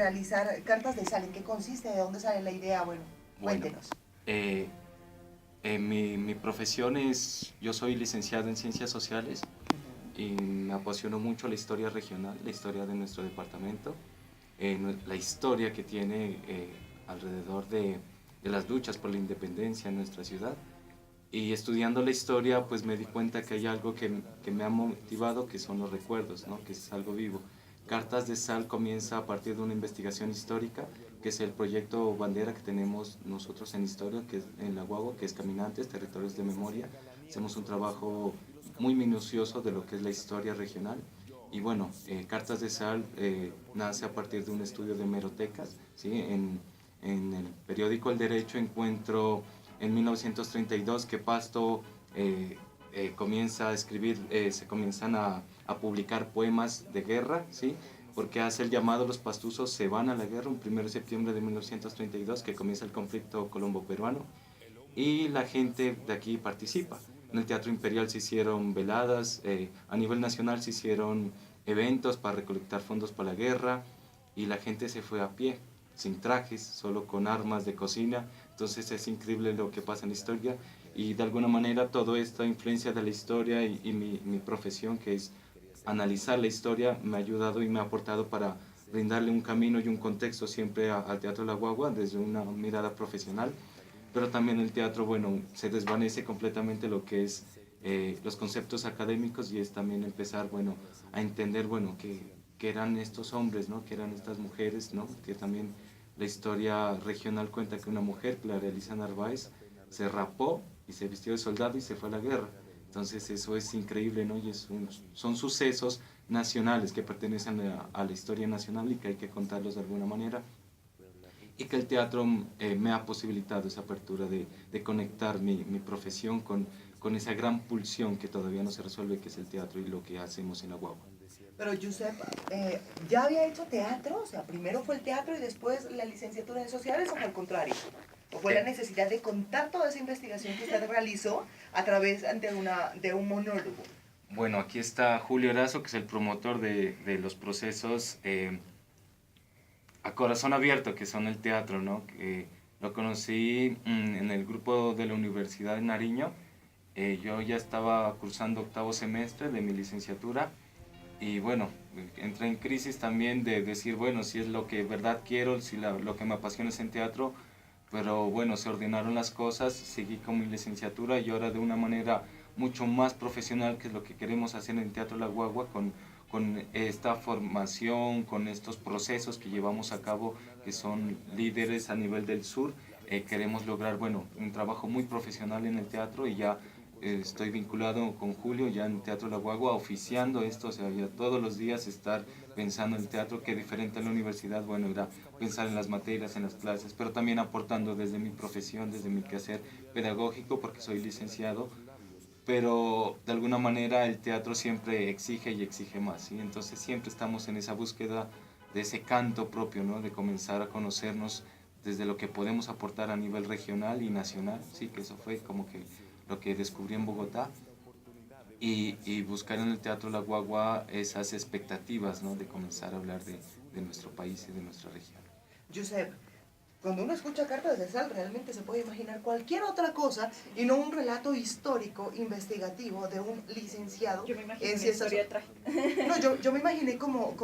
realizar Cartas de Sal? ¿En qué consiste? ¿De dónde sale la idea? Bueno, Bueno, cuéntenos. eh, mi profesión es, yo soy licenciado en Ciencias Sociales y me apasionó mucho la historia regional, la historia de nuestro departamento, la historia que tiene alrededor de las luchas por la independencia en nuestra ciudad. Y estudiando la historia, pues me di cuenta que hay algo que me ha motivado, que son los recuerdos, ¿no? Que es algo vivo. Cartas de Sal comienza a partir de una investigación histórica, que es el proyecto bandera que tenemos nosotros en historia, que es en la UAGO, que es Caminantes, Territorios de Memoria. Hacemos un trabajo muy minucioso de lo que es la historia regional. Y bueno, Cartas de Sal nace a partir de un estudio de hemerotecas, ¿sí? En el periódico El Derecho encuentro en 1932 que Pasto comienza a escribir, se comienzan a publicar poemas de guerra, ¿sí? Porque hace el llamado, los pastusos se van a la guerra, un 1 de septiembre de 1932, que comienza el conflicto colombo-peruano, y la gente de aquí participa. En el Teatro Imperial se hicieron veladas, a nivel nacional se hicieron eventos para recolectar fondos para la guerra, y la gente se fue a pie, sin trajes, solo con armas de cocina. Entonces es increíble lo que pasa en la historia, y de alguna manera toda esta influencia de la historia y mi profesión, que es analizar la historia, me ha ayudado y me ha aportado para brindarle un camino y un contexto siempre al Teatro La Guagua desde una mirada profesional. Pero también el teatro, bueno, se desvanece completamente lo que es los conceptos académicos, y es también empezar, bueno, a entender, bueno, que eran estos hombres, ¿no? Que eran estas mujeres, ¿no? Que también la historia regional cuenta que una mujer, Clara Elisa Narváez, se rapó y se vistió de soldado y se fue a la guerra. Entonces eso es increíble, ¿no? Y son sucesos nacionales que pertenecen a la historia nacional y que hay que contarlos de alguna manera, y que el teatro me ha posibilitado esa apertura de conectar mi profesión con esa gran pulsión que todavía no se resuelve, que es el teatro y lo que hacemos en la guagua. Pero Josep, ¿ya había hecho teatro? O sea, primero fue el teatro y después la licenciatura en sociales, o fue al contrario. ¿O fue la necesidad de contar toda esa investigación que usted realizó a través de un monólogo? Bueno, aquí está Julio Erazo, que es el promotor de los procesos a corazón abierto, que son el teatro, ¿no? Lo conocí en el grupo de la Universidad de Nariño. Yo ya estaba cursando octavo semestre de mi licenciatura, y bueno, entré en crisis también de decir, bueno, si es lo que de verdad quiero, si lo que me apasiona es en teatro. Pero bueno, se ordenaron las cosas, seguí con mi licenciatura y ahora de una manera mucho más profesional, que es lo que queremos hacer en Teatro La Guagua, con esta formación, con estos procesos que llevamos a cabo, que son líderes a nivel del sur. Queremos lograr, bueno, un trabajo muy profesional en el teatro, y ya estoy vinculado con Julio ya en Teatro La Guagua, oficiando esto, o sea, ya todos los días estar pensando en el teatro, que diferente a la universidad, bueno, era pensar en las materias, en las clases, pero también aportando desde mi profesión, desde mi quehacer pedagógico, porque soy licenciado, pero de alguna manera el teatro siempre exige y exige más, ¿sí? Entonces siempre estamos en esa búsqueda de ese canto propio, ¿no? De comenzar a conocernos desde lo que podemos aportar a nivel regional y nacional, ¿sí? Que eso fue como que lo que descubrí en Bogotá, y buscar en el Teatro La Guagua esas expectativas, ¿no? De comenzar a hablar de nuestro país y de nuestra región. Josep, cuando uno escucha Cartas de Sal, realmente se puede imaginar cualquier otra cosa y no un relato histórico, investigativo de un licenciado Yo me imagino en una ciencias. historia trágica. No, yo me imaginé como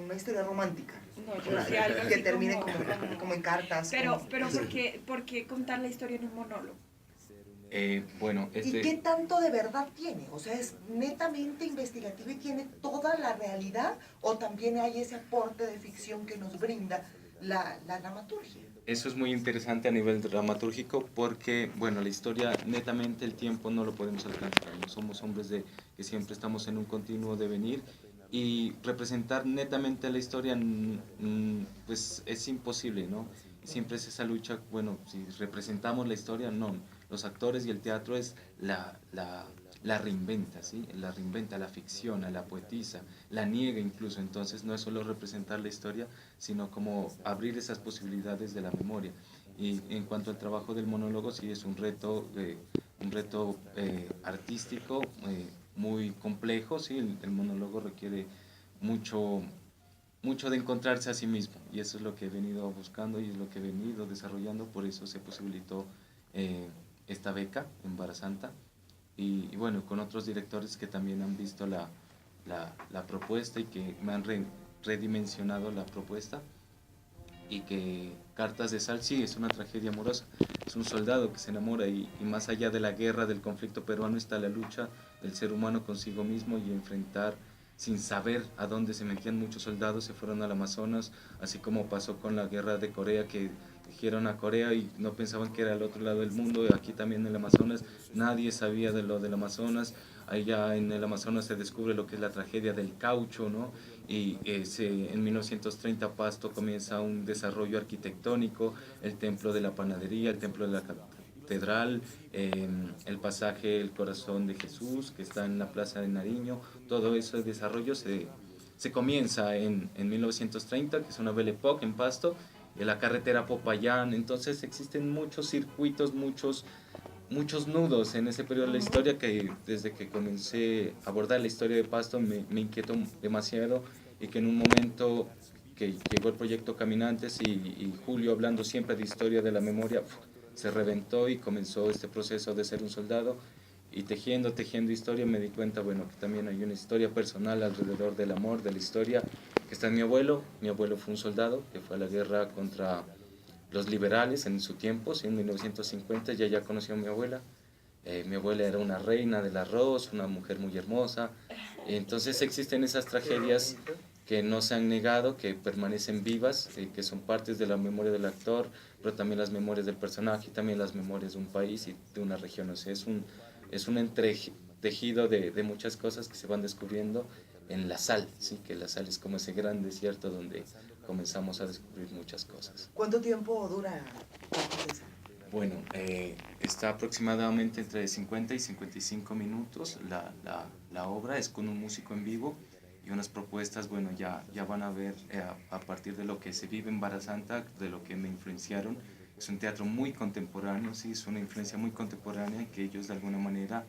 una historia romántica. No, yo decía algo Que así termine como en cartas. Pero ¿por qué contar la historia en un monólogo? Bueno, ¿Y qué tanto de verdad tiene? O sea, ¿es netamente investigativo y tiene toda la realidad? ¿O también hay ese aporte de ficción que nos brinda la dramaturgia? eso es muy interesante a nivel dramatúrgico, porque, bueno, la historia, netamente el tiempo no lo podemos alcanzar. No somos hombres que siempre estamos en un continuo devenir, y representar netamente la historia, pues es imposible, ¿no? Y siempre es esa lucha, bueno, si representamos la historia, no. Los actores y el teatro es la reinventa, ¿sí? La reinventa, la ficciona, la poetiza, la niega incluso. Entonces no es solo representar la historia, sino como abrir esas posibilidades de la memoria. Y en cuanto al trabajo del monólogo, sí es un reto artístico muy complejo, sí. El monólogo requiere mucho, mucho de encontrarse a sí mismo, y eso es lo que he venido buscando y es lo que he venido desarrollando. Por eso se posibilitó esta beca en Vara Santa, y bueno, con otros directores que también han visto la propuesta y que me han redimensionado la propuesta. Y que Cartas de Sal sí es una tragedia amorosa, es un soldado que se enamora, y más allá de la guerra, del conflicto peruano, está la lucha del ser humano consigo mismo y enfrentar sin saber a dónde se metían. Muchos soldados se fueron al Amazonas, así como pasó con la guerra de Corea, que dijeron a Corea y no pensaban que era el otro lado del mundo. Aquí también en el Amazonas nadie sabía de lo del Amazonas. Allá en el Amazonas se descubre lo que es la tragedia del caucho, ¿no? Y en 1930 Pasto comienza un desarrollo arquitectónico, el templo de la panadería, el templo de la catedral, el pasaje El Corazón de Jesús, que está en la Plaza de Nariño. Todo ese desarrollo se comienza en 1930, que es una Belle Époque en Pasto, de la carretera Popayán. Entonces existen muchos circuitos, muchos nudos en ese periodo de la historia, que desde que comencé a abordar la historia de Pasto me inquietó demasiado, y que en un momento que llegó el proyecto Caminantes y Julio hablando siempre de historia de la memoria, se reventó y comenzó este proceso de ser un soldado, y tejiendo historia me di cuenta, bueno, que también hay una historia personal alrededor del amor, de la historia, que está en mi abuelo. Mi abuelo fue un soldado que fue a la guerra contra los liberales en su tiempo, sí, en 1950. Ya conoció a mi abuela. Mi abuela era una reina del arroz, una mujer muy hermosa. Entonces existen esas tragedias que no se han negado, que permanecen vivas, que son partes de la memoria del actor, pero también las memorias del personaje, y también las memorias de un país y de una región. O sea, es un entretejido de muchas cosas que se van descubriendo en la sal, ¿sí? Que la sal es como ese gran desierto donde comenzamos a descubrir muchas cosas. ¿Cuánto tiempo dura Cartas de Sal? Bueno, está aproximadamente entre 50 y 55 minutos. La obra es con un músico en vivo y unas propuestas, bueno, ya van a ver a partir de lo que se vive en Vara Santa, de lo que me influenciaron. Es un teatro muy contemporáneo, sí, es una influencia muy contemporánea que ellos de alguna manera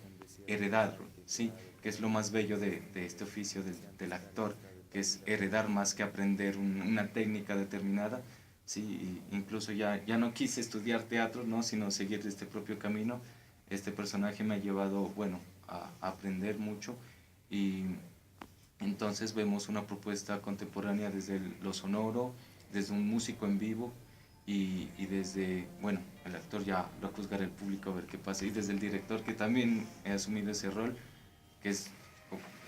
heredaron, sí, que es lo más bello de este oficio del actor, que es heredar más que aprender una técnica determinada. Sí, incluso ya no quise estudiar teatro, ¿no? Sino seguir este propio camino. Este personaje me ha llevado, bueno, a aprender mucho, y entonces vemos una propuesta contemporánea desde lo sonoro, desde un músico en vivo, y desde, bueno, el actor ya lo juzgará el público a ver qué pasa, y desde el director, que también he asumido ese rol, que es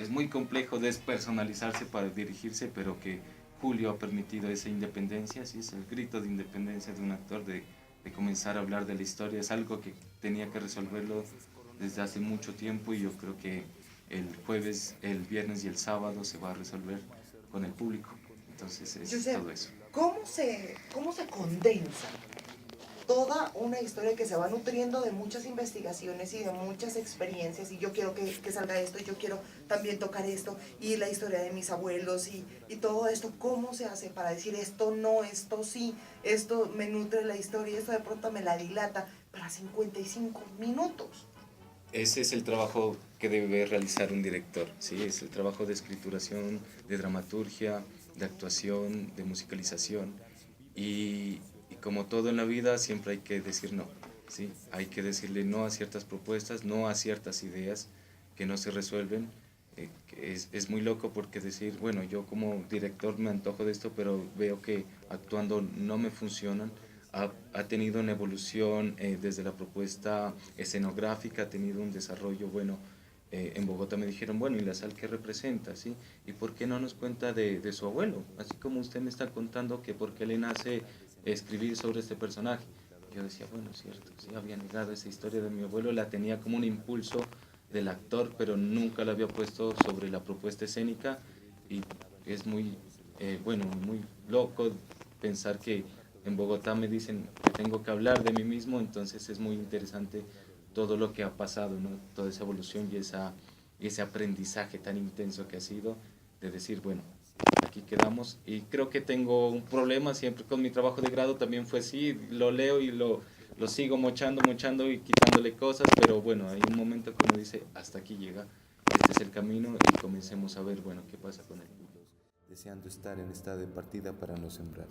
muy complejo despersonalizarse para dirigirse, pero que Julio ha permitido esa independencia. Sí, es el grito de independencia de un actor, de comenzar a hablar de la historia. Es algo que tenía que resolverlo desde hace mucho tiempo, y yo creo que el jueves, el viernes y el sábado se va a resolver con el público. Entonces es Josep, todo eso. ¿cómo se condensa toda una historia que se va nutriendo de muchas investigaciones y de muchas experiencias, y yo quiero que salga esto, y yo quiero también tocar esto, y la historia de mis abuelos, y todo esto? ¿Cómo se hace para decir esto no, esto sí, esto me nutre la historia, esto de pronto me la dilata para 55 minutos? Ese es el trabajo que debe realizar un director, ¿sí? Es el trabajo de escrituración, de dramaturgia, de actuación, de musicalización, y como todo en la vida siempre hay que decir no, ¿sí? Hay que decirle no a ciertas propuestas, no a ciertas ideas que no se resuelven. Es muy loco, porque decir, bueno, yo como director me antojo de esto, pero veo que actuando no me funcionan. Ha tenido una evolución desde la propuesta escenográfica, ha tenido un desarrollo, bueno, en Bogotá me dijeron, bueno, ¿y la sal qué representa? ¿Sí? ¿Y por qué no nos cuenta de su abuelo? Así como usted me está contando que por qué le nace escribir sobre este personaje. Yo decía, bueno, es cierto, sí, había negado esa historia de mi abuelo, la tenía como un impulso del actor, pero nunca la había puesto sobre la propuesta escénica, y es muy, bueno, muy loco pensar que en Bogotá me dicen que tengo que hablar de mí mismo. Entonces es muy interesante todo lo que ha pasado, ¿no? Toda esa evolución y ese aprendizaje tan intenso que ha sido, de decir, bueno, aquí quedamos. Y creo que tengo un problema siempre con mi trabajo de grado, también fue así, lo leo y lo sigo mochando y quitándole cosas, pero bueno, hay un momento que uno dice, hasta aquí llega, este es el camino, y comencemos a ver, bueno, qué pasa con él. deseando estar en estado de partida para no sembrar.